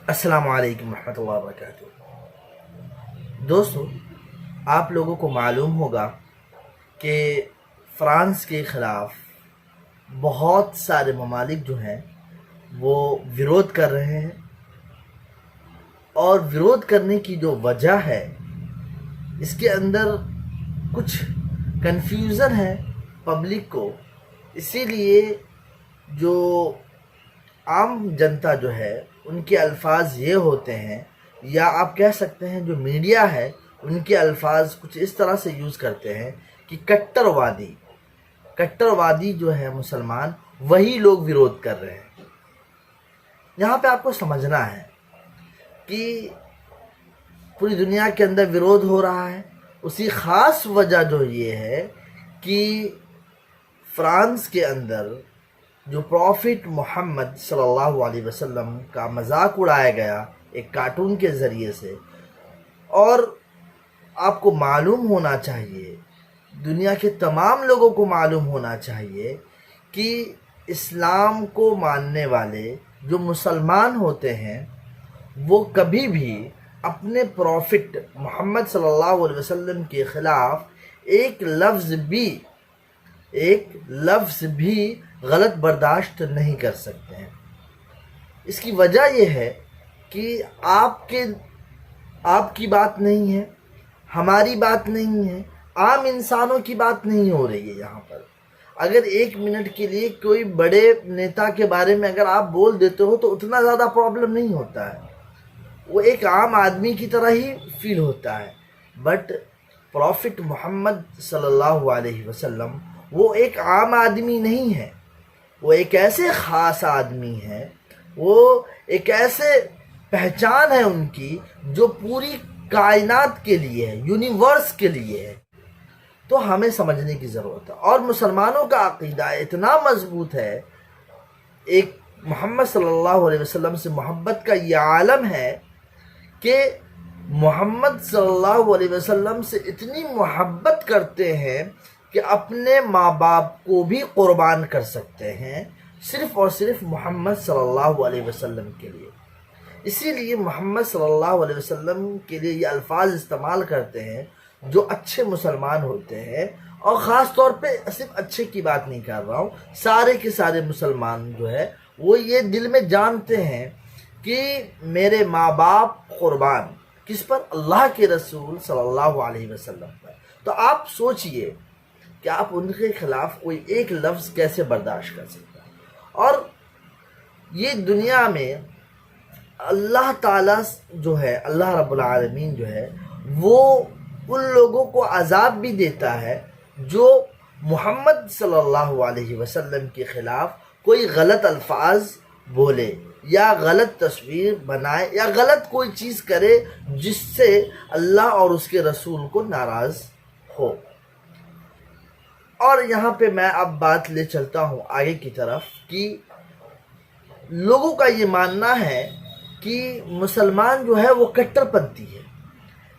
السلام علیکم ورحمۃ اللہ وبرکاتہ۔ دوستو، آپ لوگوں کو معلوم ہوگا کہ فرانس کے خلاف بہت سارے ممالک جو ہیں وہ ویرودھ کر رہے ہیں، اور ویرودھ کرنے کی جو وجہ ہے اس کے اندر کچھ کنفیوژن ہے پبلک کو، اسی لیے جو عام جنتا جو ہے ان کے الفاظ یہ ہوتے ہیں، یا آپ کہہ سکتے ہیں جو میڈیا ہے ان کے الفاظ کچھ اس طرح سے یوز کرتے ہیں کہ کٹر وادی جو ہے مسلمان وہی لوگ ویرودھ کر رہے ہیں۔ یہاں پہ آپ کو سمجھنا ہے کہ پوری دنیا کے اندر ویرودھ ہو رہا ہے، اسی خاص وجہ جو یہ ہے کہ فرانس کے اندر جو پروفٹ محمد صلی اللہ علیہ وسلم کا مذاق اڑایا گیا ایک کارٹون کے ذریعے سے، اور آپ کو معلوم ہونا چاہیے، دنیا کے تمام لوگوں کو معلوم ہونا چاہیے کہ اسلام کو ماننے والے جو مسلمان ہوتے ہیں وہ کبھی بھی اپنے پروفٹ محمد صلی اللہ علیہ وسلم کے خلاف ایک لفظ بھی غلط برداشت نہیں کر سکتے ہیں۔ اس کی وجہ یہ ہے کہ آپ کی بات نہیں ہے، ہماری بات نہیں ہے، عام انسانوں کی بات نہیں ہو رہی ہے یہاں پر۔ اگر ایک منٹ کے لیے کوئی بڑے نیتا کے بارے میں اگر آپ بول دیتے ہو تو اتنا زیادہ پرابلم نہیں ہوتا ہے، وہ ایک عام آدمی کی طرح ہی فیل ہوتا ہے۔ بٹ پروفٹ محمد صلی اللہ علیہ وسلم وہ ایک عام آدمی نہیں ہے، وہ ایک ایسے خاص آدمی ہے، وہ ایک ایسے پہچان ہے ان کی جو پوری کائنات کے لیے ہے، یونیورس کے لیے ہے۔ تو ہمیں سمجھنے کی ضرورت ہے، اور مسلمانوں کا عقیدہ اتنا مضبوط ہے، ایک محمد صلی اللہ علیہ وسلم سے محبت کا یہ عالم ہے کہ محمد صلی اللہ علیہ وسلم سے اتنی محبت کرتے ہیں کہ اپنے ماں باپ کو بھی قربان کر سکتے ہیں صرف اور صرف محمد صلی اللہ علیہ وسلم کے لیے۔ اسی لیے محمد صلی اللہ علیہ وسلم کے لیے یہ الفاظ استعمال کرتے ہیں جو اچھے مسلمان ہوتے ہیں، اور خاص طور پہ صرف اچھے کی بات نہیں کر رہا ہوں، سارے کے سارے مسلمان جو ہے وہ یہ دل میں جانتے ہیں کہ میرے ماں باپ قربان کس پر؟ اللہ کے رسول صلی اللہ علیہ وسلم پر۔ تو آپ سوچئے کہ آپ ان کے خلاف کوئی ایک لفظ کیسے برداشت کر سکتے ہیں؟ اور یہ دنیا میں اللہ تعالیٰ جو ہے، اللہ رب العالمین جو ہے، وہ ان لوگوں کو عذاب بھی دیتا ہے جو محمد صلی اللہ علیہ وسلم کے خلاف کوئی غلط الفاظ بولے، یا غلط تصویر بنائے، یا غلط کوئی چیز کرے جس سے اللہ اور اس کے رسول کو ناراض ہو۔ اور یہاں پہ میں اب بات لے چلتا ہوں آگے کی طرف کہ لوگوں کا یہ ماننا ہے کہ مسلمان جو ہے وہ کٹر پنتھی ہے۔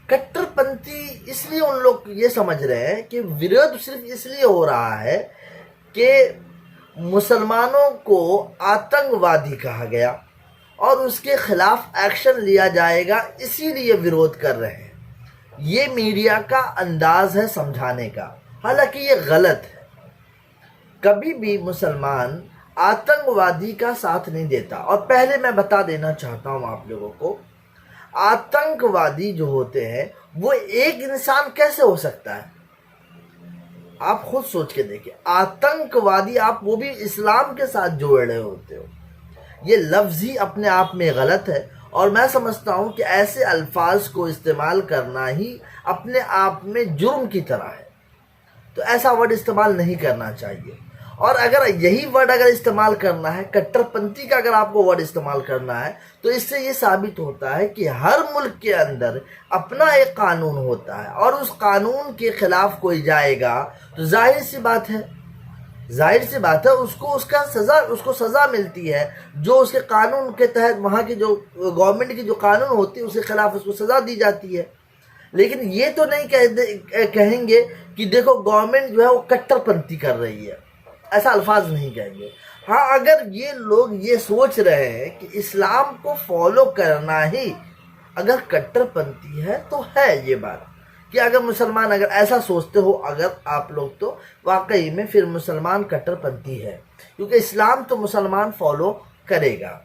کٹر پنتھی اس لیے ان لوگ یہ سمجھ رہے ہیں کہ ویرودھ صرف اس لیے ہو رہا ہے کہ مسلمانوں کو آتنکوادی کہا گیا اور اس کے خلاف ایکشن لیا جائے گا، اسی لیے ویرودھ کر رہے ہیں۔ یہ میڈیا کا انداز ہے سمجھانے کا، حالانکہ یہ غلط ہے۔ کبھی بھی مسلمان آتنکوادی کا ساتھ نہیں دیتا۔ اور پہلے میں بتا دینا چاہتا ہوں آپ لوگوں کو، آتنکوادی جو ہوتے ہیں وہ ایک انسان کیسے ہو سکتا ہے؟ آپ خود سوچ کے دیکھیں، آتنکوادی آپ وہ بھی اسلام کے ساتھ جوڑ رہے ہوتے ہو۔ یہ لفظ ہی اپنے آپ میں غلط ہے، اور میں سمجھتا ہوں کہ ایسے الفاظ کو استعمال کرنا ہی اپنے آپ میں جرم کی طرح ہے۔ تو ایسا ورڈ استعمال نہیں کرنا چاہیے۔ اور اگر یہی ورڈ اگر استعمال کرنا ہے، کٹر پنتھی کا اگر آپ کو ورڈ استعمال کرنا ہے، تو اس سے یہ ثابت ہوتا ہے کہ ہر ملک کے اندر اپنا ایک قانون ہوتا ہے، اور اس قانون کے خلاف کوئی جائے گا تو ظاہر سی بات ہے اس کو سزا ملتی ہے، جو اس کے قانون کے تحت وہاں کی جو گورنمنٹ کی جو قانون ہوتی ہے اس کے خلاف اس کو سزا دی جاتی ہے۔ لیکن یہ تو نہیں کہیں گے کہ دیکھو گورنمنٹ جو ہے وہ کٹر پنتھی کر رہی ہے، ایسا الفاظ نہیں کہیں گے۔ ہاں اگر یہ لوگ یہ سوچ رہے ہیں کہ اسلام کو فالو کرنا ہی اگر کٹر پنتھی ہے تو ہے یہ بات کہ اگر مسلمان اگر ایسا سوچتے ہو اگر آپ لوگ تو واقعی میں پھر مسلمان کٹر پنتھی ہے، کیونکہ اسلام تو مسلمان فالو کرے گا۔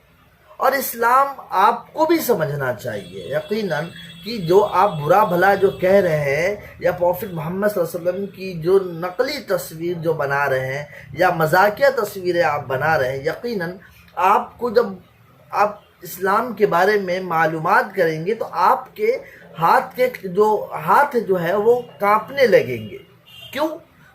اور اسلام آپ کو بھی سمجھنا چاہیے یقیناً کہ جو آپ برا بھلا جو کہہ رہے ہیں یا پروفٹ محمد صلی اللہ علیہ وسلم کی جو نقلی تصویر جو بنا رہے ہیں یا مذاقیہ تصویریں آپ بنا رہے ہیں، یقیناً آپ کو جب آپ اسلام کے بارے میں معلومات کریں گے تو آپ کے ہاتھ جو ہے وہ کانپنے لگیں گے۔ کیوں؟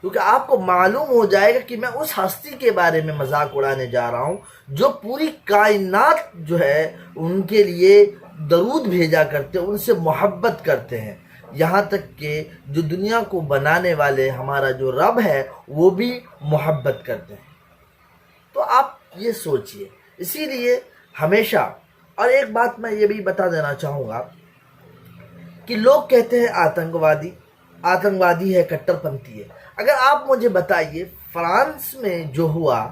کیونکہ آپ کو معلوم ہو جائے گا کہ میں اس ہستی کے بارے میں مذاق اڑانے جا رہا ہوں جو پوری کائنات جو ہے ان کے لیے درود بھیجا کرتے ہیں، ان سے محبت کرتے ہیں، یہاں تک کہ جو دنیا کو بنانے والے ہمارا جو رب ہے وہ بھی محبت کرتے ہیں۔ تو آپ یہ سوچئے، اسی لیے ہمیشہ، اور ایک بات میں یہ بھی بتا دینا چاہوں گا کہ لوگ کہتے ہیں آتنکوادی ہے، کٹر پنتھی ہے۔ اگر آپ مجھے بتائیے فرانس میں جو ہوا،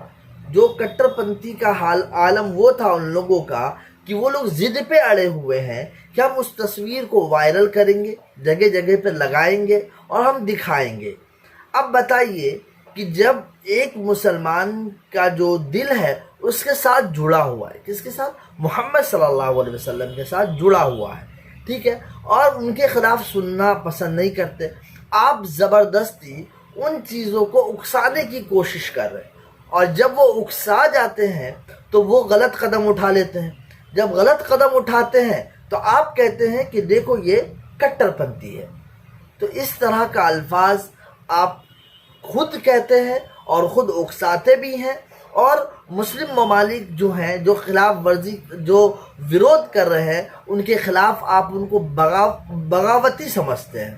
جو کٹر پنتھی کا عالم وہ تھا ان لوگوں کا کہ وہ لوگ ضد پہ اڑے ہوئے ہیں کہ ہم اس تصویر کو وائرل کریں گے، جگہ جگہ پہ لگائیں گے اور ہم دکھائیں گے۔ اب بتائیے کہ جب ایک مسلمان کا جو دل ہے اس کے ساتھ جڑا ہوا ہے، کس کے ساتھ؟ محمد صلی اللہ علیہ وسلم کے ساتھ جڑا ہوا ہے، ٹھیک ہے، اور ان کے خلاف سننا پسند نہیں کرتے، آپ زبردستی ان چیزوں کو اکسانے کی کوشش کر رہے ہیں، اور جب وہ اکسا جاتے ہیں تو وہ غلط قدم اٹھا لیتے ہیں۔ جب غلط قدم اٹھاتے ہیں تو آپ کہتے ہیں کہ دیکھو یہ کٹر پنتھی ہے۔ تو اس طرح کا الفاظ آپ خود کہتے ہیں اور خود اکساتے بھی ہیں، اور مسلم ممالک جو ہیں جو خلاف ورزی جو ویرودھ کر رہے ہیں ان کے خلاف آپ ان کو بغاوتی سمجھتے ہیں۔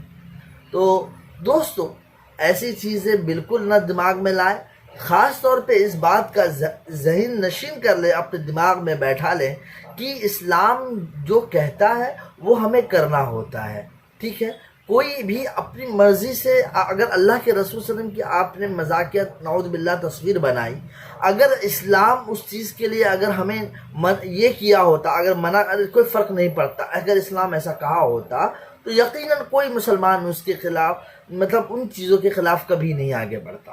تو دوستو ایسی چیزیں بالکل نہ دماغ میں لائیں، خاص طور پہ اس بات کا ذہن نشین کر لیں، اپنے دماغ میں بیٹھا لیں کہ اسلام جو کہتا ہے وہ ہمیں کرنا ہوتا ہے، ٹھیک ہے۔ کوئی بھی اپنی مرضی سے اگر اللہ کے رسول صلی اللہ علیہ وسلم کی آپ نے مذاقیہ نعوذ باللہ تصویر بنائی، اگر اسلام اس چیز کے لیے اگر ہمیں یہ کیا ہوتا، اگر منع، کوئی فرق نہیں پڑتا، اگر اسلام ایسا کہا ہوتا تو یقیناً کوئی مسلمان اس کے خلاف مطلب ان چیزوں کے خلاف کبھی نہیں آگے بڑھتا۔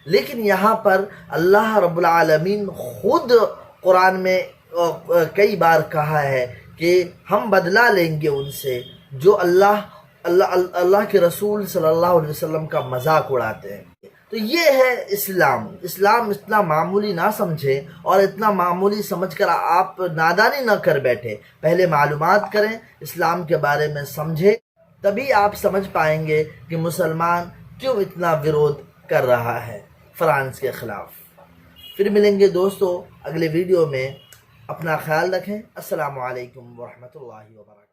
لیکن یہاں پر اللہ رب العالمین خود قرآن میں کئی بار کہا ہے کہ ہم بدلہ لیں گے ان سے جو اللہ کے رسول صلی اللہ علیہ وسلم کا مذاق اڑاتے ہیں۔ تو یہ ہے اسلام۔ اسلام اتنا معمولی نہ سمجھیں اور اتنا معمولی سمجھ کر آپ نادانی نہ کر بیٹھے، پہلے معلومات کریں، اسلام کے بارے میں سمجھیں، تبھی آپ سمجھ پائیں گے کہ مسلمان کیوں اتنا ویرودھ کر رہا ہے فرانس کے خلاف۔ پھر ملیں گے دوستو اگلے ویڈیو میں، اپنا خیال رکھیں۔ السلام علیکم ورحمۃ اللہ وبرکاتہ۔